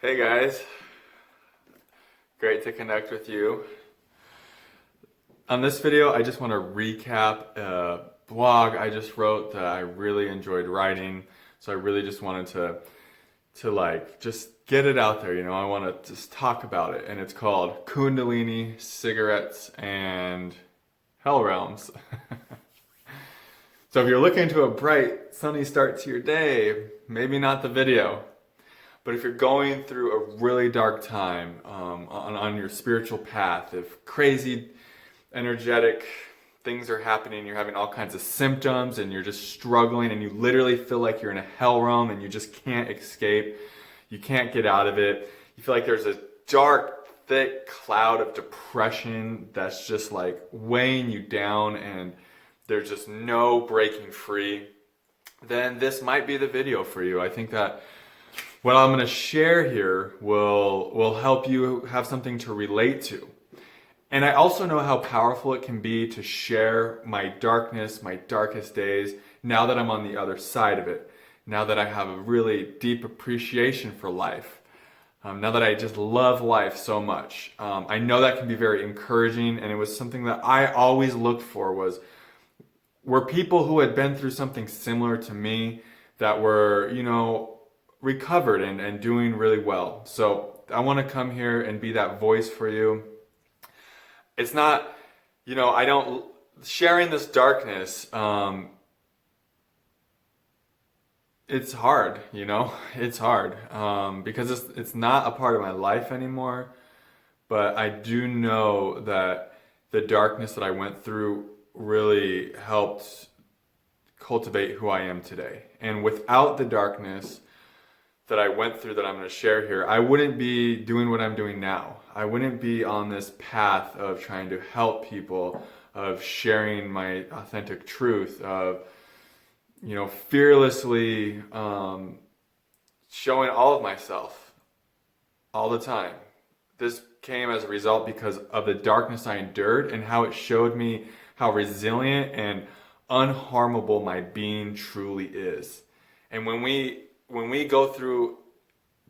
Hey guys, great to connect with you. On this video, I just want to recap a blog I just wrote that I really enjoyed writing. So I really just wanted to just get it out there, I want to just talk about it. And it's called Kundalini, Cigarettes, and Hell Realms. So if you're looking to a bright, sunny start to your day, maybe not the video. But if you're going through a really dark time on your spiritual path, if crazy, energetic things are happening, you're having all kinds of symptoms and you're just struggling and you literally feel like you're in a hell realm and you just can't escape, you can't get out of it, you feel like there's a dark, thick cloud of depression that's just like weighing you down and there's just no breaking free, then this might be the video for you. I think that what I'm going to share here will help you have something to relate to. And I also know how powerful it can be to share my darkness, my darkest days, now that I'm on the other side of it. Now that I have a really deep appreciation for life. Now that I just love life so much. I know that can be very encouraging, and it was something that I always looked for were people who had been through something similar to me that were, recovered and doing really well. So I want to come here and be that voice for you. It's not, sharing this darkness, it's hard, it's hard, because it's not a part of my life anymore, but I do know that the darkness that I went through really helped cultivate who I am today. And without the darkness that I went through that I'm going to share here, I wouldn't be doing what I'm doing now. I wouldn't be on this path of trying to help people, of sharing my authentic truth, of, fearlessly showing all of myself all the time. This came as a result because of the darkness I endured and how it showed me how resilient and unharmable my being truly is. And when we go through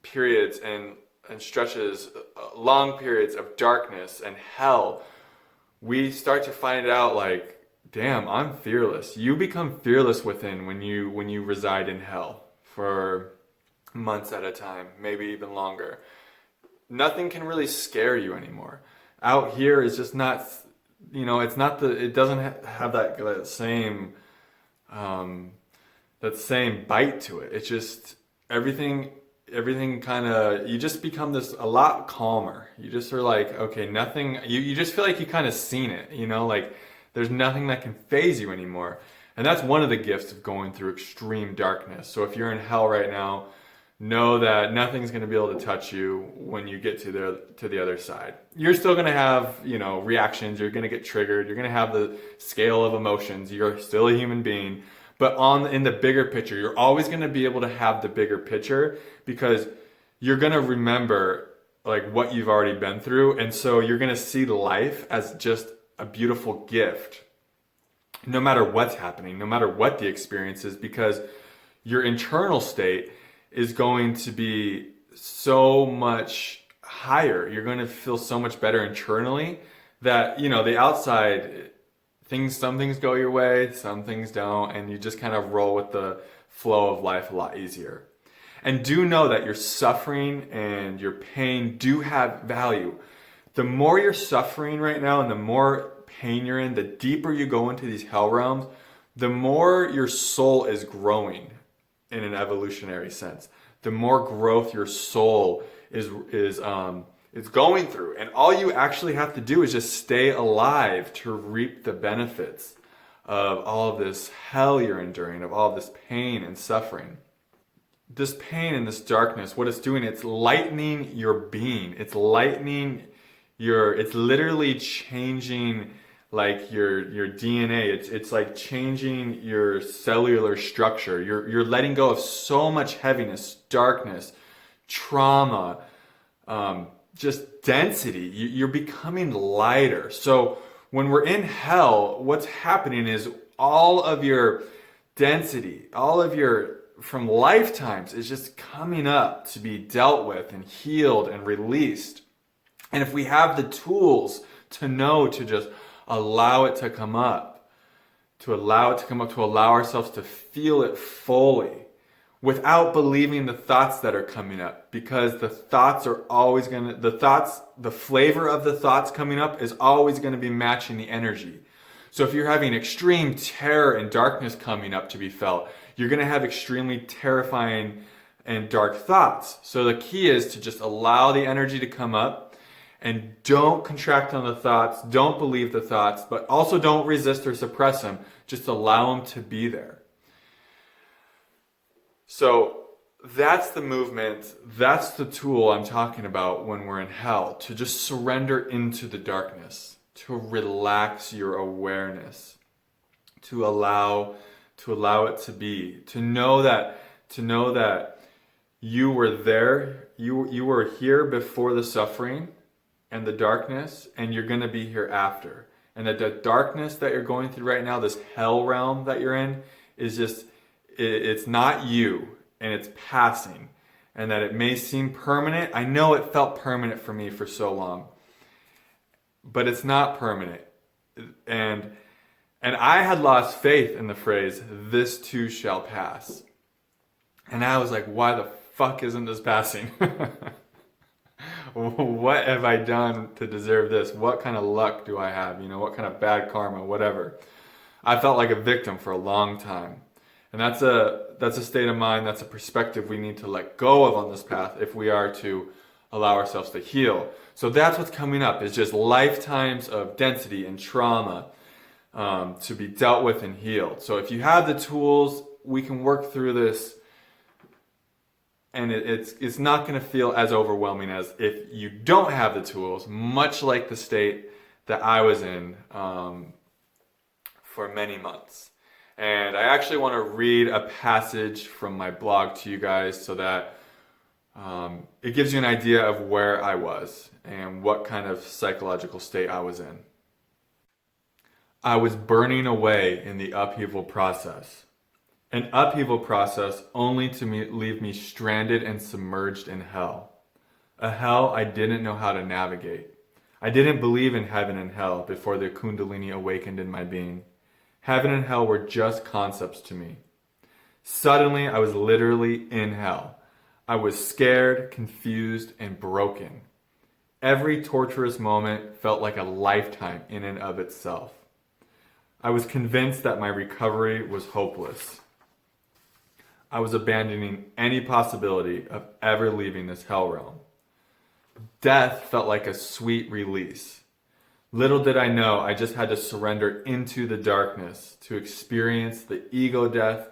periods and stretches, long periods of darkness and hell, we start to find out like, damn, I'm fearless. You become fearless within when you reside in hell for months at a time, maybe even longer. Nothing can really scare you anymore. Out here is just not, it doesn't have that same bite to it. It's just everything kind of, you just become a lot calmer. You just are like, okay, nothing, you just feel like you kind of seen it, like there's nothing that can phase you anymore. And that's one of the gifts of going through extreme darkness. So if you're in hell right now, know that nothing's going to be able to touch you when you get to the other side. You're still going to have, reactions. You're going to get triggered. You're going to have the scale of emotions. You're still a human being. But in the bigger picture, you're always going to be able to have the bigger picture because you're going to remember like what you've already been through. And so you're going to see life as just a beautiful gift, no matter what's happening, no matter what the experience is, because your internal state is going to be so much higher. You're going to feel so much better internally that, the outside, some things go your way, some things don't, and you just kind of roll with the flow of life a lot easier. And do know that your suffering and your pain do have value. The more you're suffering right now and the more pain you're in, the deeper you go into these hell realms, the more your soul is growing in an evolutionary sense. The more growth your soul is going through. And all you actually have to do is just stay alive to reap the benefits of all of this hell you're enduring, of all of this pain and suffering. This pain and this darkness, what it's doing, it's lightening your being. It's literally changing like your DNA. It's like changing your cellular structure. You're letting go of so much heaviness, darkness, trauma, just density. You're becoming lighter. So when we're in hell, what's happening is all of your density, all of your from lifetimes is just coming up to be dealt with and healed and released. And if we have the tools to know to just allow it to come up, to allow ourselves to feel it fully without believing the thoughts that are coming up, because the flavor of the thoughts coming up is always going to be matching the energy. So if you're having extreme terror and darkness coming up to be felt, you're going to have extremely terrifying and dark thoughts. So the key is to just allow the energy to come up, and don't contract on the thoughts, don't believe the thoughts, but also don't resist or suppress them. Just allow them to be there. So that's the movement, that's the tool I'm talking about when we're in hell, to just surrender into the darkness, to relax your awareness, to allow it to be, to know that you were there, you were here before the suffering and the darkness, and you're going to be here after. And that the darkness that you're going through right now, this hell realm that you're in, is just, it's not you, and it's passing. And that it may seem permanent. I know it felt permanent for me for so long, but it's not permanent. And I had lost faith in the phrase, "this too shall pass." And I was like, why the fuck isn't this passing? What have I done to deserve this? What kind of luck do I have? What kind of bad karma, whatever. I felt like a victim for a long time. And that's a state of mind, that's a perspective we need to let go of on this path if we are to allow ourselves to heal. So that's what's coming up, is just lifetimes of density and trauma to be dealt with and healed. So if you have the tools, we can work through this, and it's not going to feel as overwhelming as if you don't have the tools, much like the state that I was in for many months. And I actually want to read a passage from my blog to you guys so that it gives you an idea of where I was and what kind of psychological state I was in. I was burning away in the upheaval process. An upheaval process only to leave me stranded and submerged in hell. A hell I didn't know how to navigate. I didn't believe in heaven and hell before the Kundalini awakened in my being. Heaven and hell were just concepts to me. Suddenly, I was literally in hell. I was scared, confused, and broken. Every torturous moment felt like a lifetime in and of itself. I was convinced that my recovery was hopeless. I was abandoning any possibility of ever leaving this hell realm. Death felt like a sweet release. Little did I know, I just had to surrender into the darkness to experience the ego death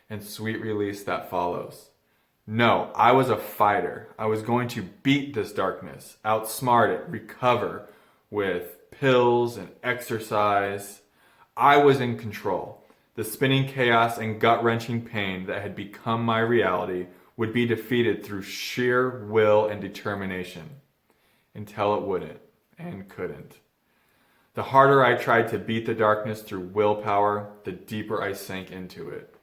and sweet release that follows. No, I was a fighter. I was going to beat this darkness, outsmart it, recover with pills and exercise. I was in control. The spinning chaos and gut-wrenching pain that had become my reality would be defeated through sheer will and determination, until it wouldn't and couldn't. The harder I tried to beat the darkness through willpower, the deeper I sank into it.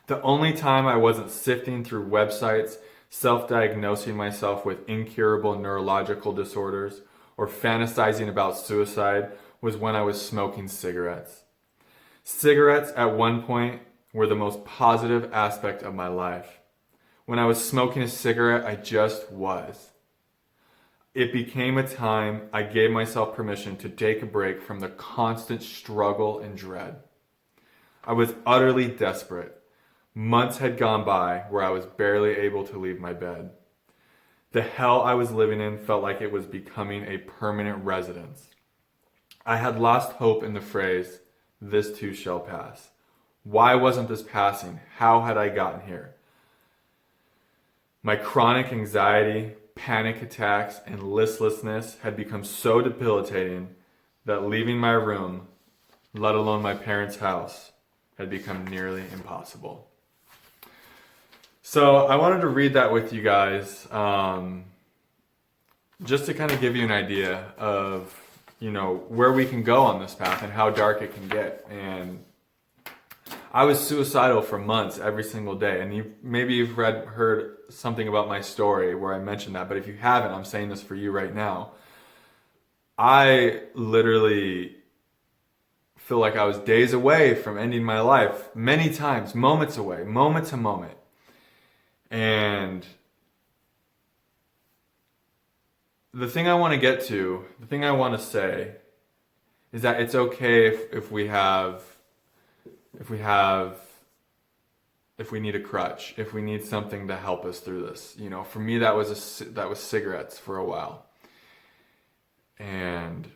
The only time I wasn't sifting through websites, self-diagnosing myself with incurable neurological disorders, or fantasizing about suicide was when I was smoking cigarettes. Cigarettes at one point were the most positive aspect of my life. When I was smoking a cigarette, I just was. It became a time I gave myself permission to take a break from the constant struggle and dread. I was utterly desperate. Months had gone by where I was barely able to leave my bed. The hell I was living in felt like it was becoming a permanent residence. I had lost hope in the phrase, "this too shall pass." Why wasn't this passing? How had I gotten here? My chronic anxiety, panic attacks, and listlessness had become so debilitating that leaving my room, let alone my parents' house, had become nearly impossible. So I wanted to read that with you guys, just to kind of give you an idea of, where we can go on this path and how dark it can get. And I was suicidal for months every single day. And maybe you've heard something about my story where I mentioned that, but if you haven't, I'm saying this for you right now. I literally feel like I was days away from ending my life, many times, moments away, moment to moment. And the thing I want to get to, the thing I want to say is that it's okay if we need a crutch, if we need something to help us through this. You know, for me that was cigarettes for a while. And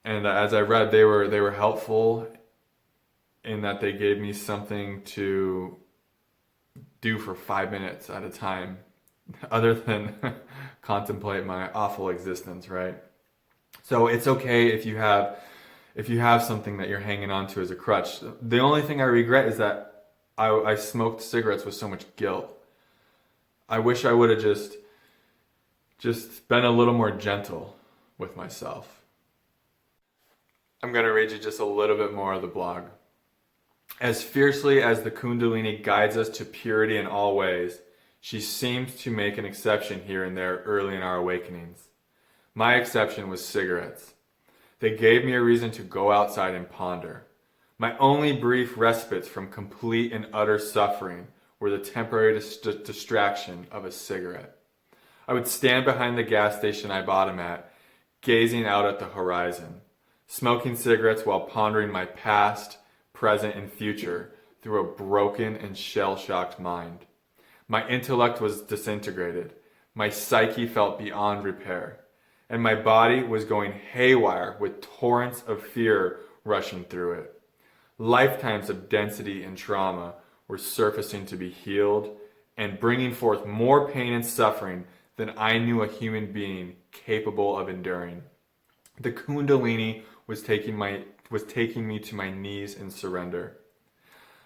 as I read, they were helpful in that they gave me something to do for 5 minutes at a time, other than contemplate my awful existence, right? So it's okay if you have something that you're hanging on to as a crutch. The only thing I regret is that I smoked cigarettes with so much guilt. I wish I would have just been a little more gentle with myself. I'm going to read you just a little bit more of the blog. As fiercely as the Kundalini guides us to purity in all ways, she seems to make an exception here and there early in our awakenings. My exception was cigarettes. They gave me a reason to go outside and ponder. My only brief respites from complete and utter suffering were the temporary distraction of a cigarette. I would stand behind the gas station I bought them at, gazing out at the horizon, smoking cigarettes while pondering my past, present, and future through a broken and shell-shocked mind. My intellect was disintegrated. My psyche felt beyond repair. And my body was going haywire with torrents of fear rushing through it. Lifetimes of density and trauma were surfacing to be healed and bringing forth more pain and suffering than I knew a human being capable of enduring. The Kundalini was taking me to my knees in surrender.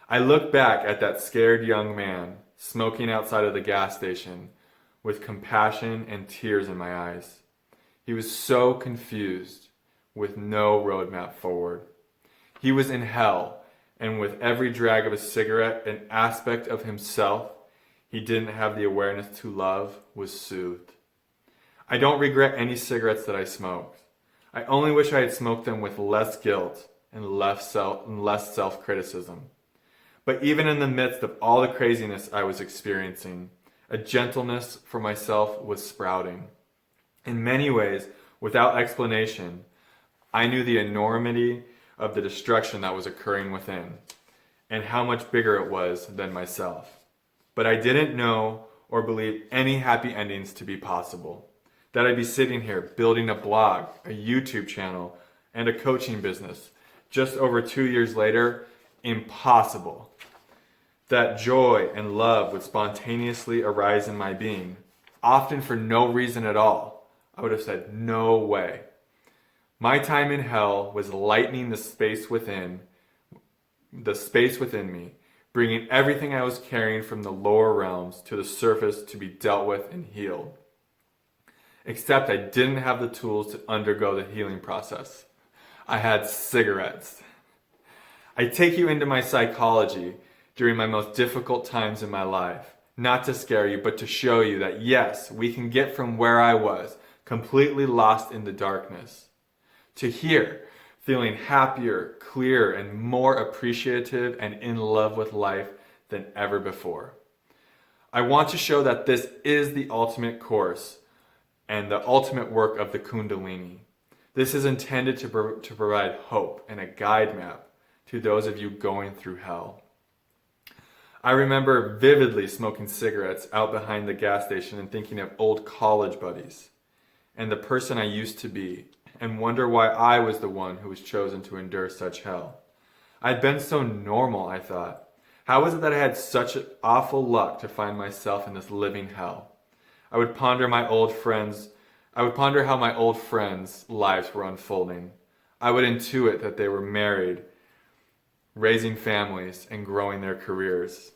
I looked back at that scared young man smoking outside of the gas station with compassion and tears in my eyes. He was so confused, with no roadmap forward. He was in hell, and with every drag of a cigarette, an aspect of himself he didn't have the awareness to love was soothed. I don't regret any cigarettes that I smoked. I only wish I had smoked them with less guilt and less self-criticism. But even in the midst of all the craziness I was experiencing, a gentleness for myself was sprouting. In many ways, without explanation, I knew the enormity of the destruction that was occurring within, and how much bigger it was than myself. But I didn't know or believe any happy endings to be possible. That I'd be sitting here building a blog, a YouTube channel, and a coaching business just over 2 years later, impossible. That joy and love would spontaneously arise in my being, often for no reason at all. I would have said, no way. My time in hell was lightening the space within me, bringing everything I was carrying from the lower realms to the surface to be dealt with and healed. Except I didn't have the tools to undergo the healing process. I had cigarettes. I take you into my psychology during my most difficult times in my life, not to scare you, but to show you that yes, we can get from where I was, completely lost in the darkness, to here, feeling happier, clearer, and more appreciative and in love with life than ever before. I want to show that this is the ultimate course and the ultimate work of the Kundalini. This is intended to provide hope and a guide map to those of you going through hell. I remember vividly smoking cigarettes out behind the gas station and thinking of old college buddies and the person I used to be, and wonder why I was the one who was chosen to endure such hell. I'd been so normal, I thought. How was it that I had such awful luck to find myself in this living hell? I would ponder how my old friends' lives were unfolding. I would intuit that they were married, raising families, and growing their careers.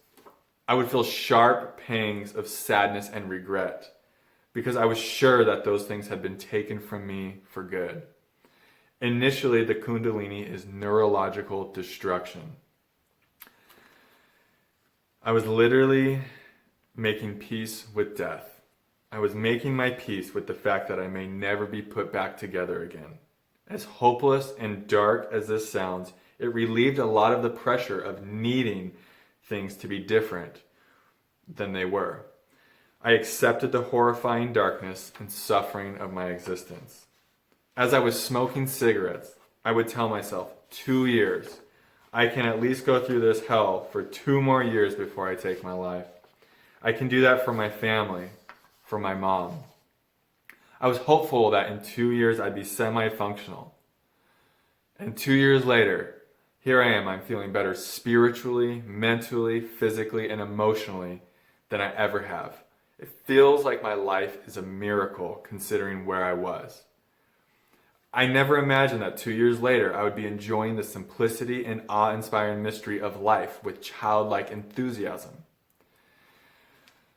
I would feel sharp pangs of sadness and regret, because I was sure that those things had been taken from me for good. Initially, the Kundalini is neurological destruction. I was literally making peace with death. I was making my peace with the fact that I may never be put back together again. As hopeless and dark as this sounds, it relieved a lot of the pressure of needing things to be different than they were. I accepted the horrifying darkness and suffering of my existence. As I was smoking cigarettes, I would tell myself, 2 years. I can at least go through this hell for 2 more years before I take my life. I can do that for my family, for my mom. I was hopeful that in 2 years I'd be semi-functional. And 2 years later, here I am, I'm feeling better spiritually, mentally, physically, and emotionally than I ever have. It feels like my life is a miracle considering where I was. I never imagined that 2 years later I would be enjoying the simplicity and awe-inspiring mystery of life with childlike enthusiasm.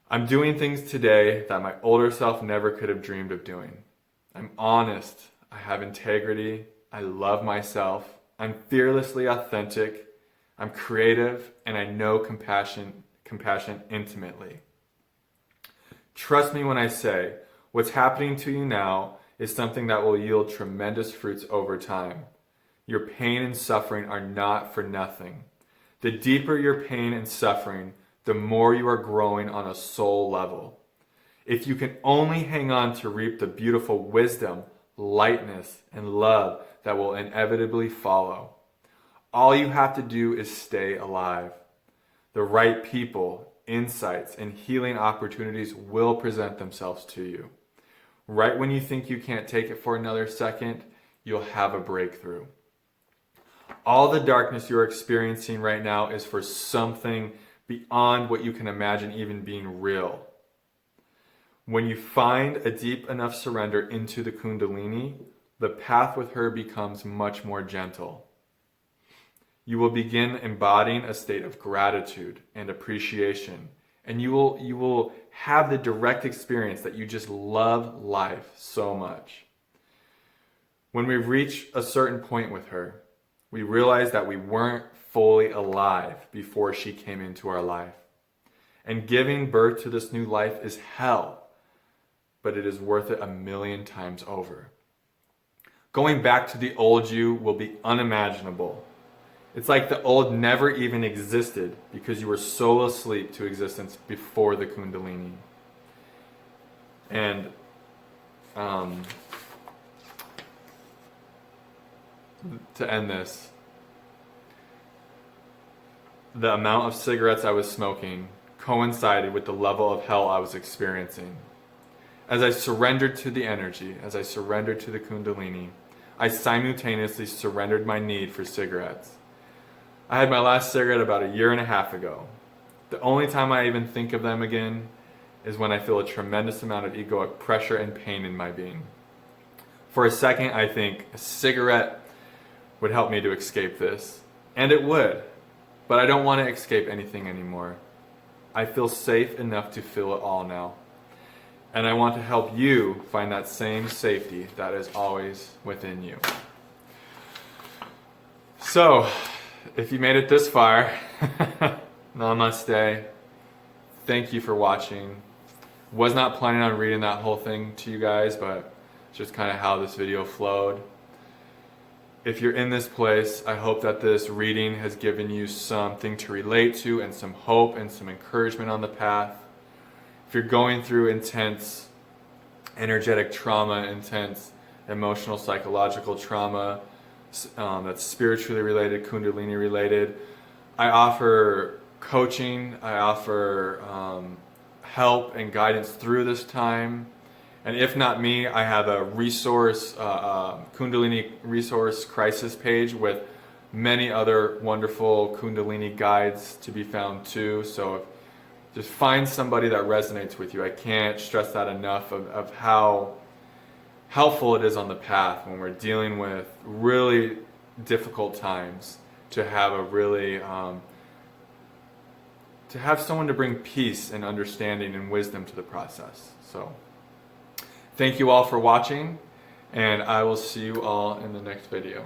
I'm doing things today that my older self never could have dreamed of doing. I'm honest, I have integrity, I love myself, I'm fearlessly authentic, I'm creative, and I know compassion intimately. Trust me when I say, what's happening to you now is something that will yield tremendous fruits over time. Your pain and suffering are not for nothing. The deeper your pain and suffering, the more you are growing on a soul level. If you can only hang on to reap the beautiful wisdom, lightness, and love that will inevitably follow. All you have to do is stay alive. The right people, insights, and healing opportunities will present themselves to you. Right when you think you can't take it for another second, you'll have a breakthrough. All the darkness you're experiencing right now is for something beyond what you can imagine even being real. When you find a deep enough surrender into the Kundalini, the path with her becomes much more gentle. You will begin embodying a state of gratitude and appreciation, and you will have the direct experience that you just love life so much. When we reach a certain point with her, we realize that we weren't fully alive before she came into our life. And giving birth to this new life is hell, but it is worth it 1,000,000 times over. Going back to the old you will be unimaginable. It's like the old never even existed because you were so asleep to existence before the Kundalini. And to end this, the amount of cigarettes I was smoking coincided with the level of hell I was experiencing. As I surrendered to the energy, as I surrendered to the Kundalini, I simultaneously surrendered my need for cigarettes. I had my last cigarette about 1.5 years ago. The only time I even think of them again is when I feel a tremendous amount of egoic pressure and pain in my being. For a second, I think a cigarette would help me to escape this. And it would. But I don't want to escape anything anymore. I feel safe enough to feel it all now. And I want to help you find that same safety that is always within you. So, if you made it this far, namaste. Thank you for watching. Was not planning on reading that whole thing to you guys, but it's just kind of how this video flowed. If you're in this place, I hope that this reading has given you something to relate to and some hope and some encouragement on the path. If you're going through intense energetic trauma, intense emotional, psychological trauma, that's spiritually related, Kundalini related, I offer coaching, I offer help and guidance through this time. And if not me, I have a resource, Kundalini resource crisis page with many other wonderful Kundalini guides to be found too. So just find somebody that resonates with you. I can't stress that enough of how helpful it is on the path when we're dealing with really difficult times to have a really to have someone to bring peace and understanding and wisdom to the process. So thank you all for watching, and I will see you all in the next video.